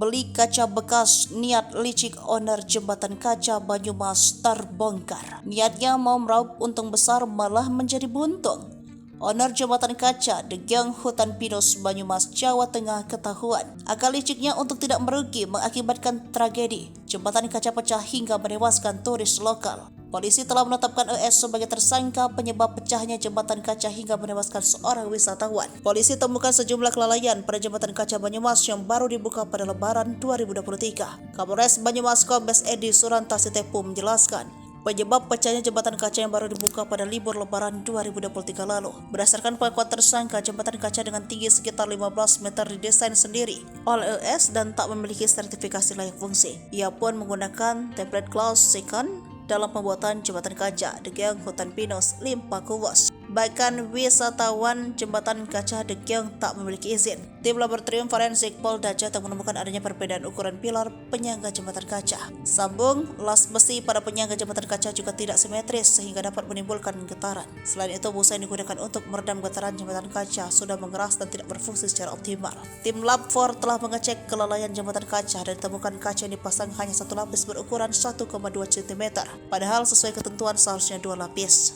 Beli kaca bekas, niat licik owner jembatan kaca Banyumas terbongkar. Niatnya mau meraup untung besar malah menjadi buntung. Owner jembatan kaca Degiang Hutan Pinus Banyumas, Jawa Tengah ketahuan. Akal liciknya untuk tidak merugi mengakibatkan tragedi jembatan kaca pecah hingga menewaskan turis lokal. Polisi telah menetapkan ES sebagai tersangka penyebab pecahnya jembatan kaca hingga menewaskan seorang wisatawan. Polisi temukan sejumlah kelalaian pada jembatan kaca Banyumas yang baru dibuka pada Lebaran 2023. Kapolres Banyumas Kombes Edi Surantasitepu menjelaskan, penyebab pecahnya jembatan kaca yang baru dibuka pada libur Lebaran 2023 lalu. Berdasarkan pengakuan tersangka, jembatan kaca dengan tinggi sekitar 15 meter didesain sendiri oleh ES dan tak memiliki sertifikasi layak fungsi. Ia pun menggunakan template clause second dalam pembuatan jembatan kaca Degiang Hutan Pinus Limpa Kuwos. Bahkan wisatawan jembatan kaca Degiang tak memiliki izin. Tim laboratorium forensik Polda Jateng menemukan adanya perbedaan ukuran pilar penyangga jembatan kaca. Sambung las besi pada penyangga jembatan kaca juga tidak simetris sehingga dapat menimbulkan getaran. Selain itu, busa yang digunakan untuk meredam getaran jembatan kaca sudah mengeras dan tidak berfungsi secara optimal. Tim Lab 4 telah mengecek kelalaian jembatan kaca dan ditemukan kaca yang dipasang hanya satu lapis berukuran 1,2 cm. Padahal sesuai ketentuan seharusnya 2 lapis.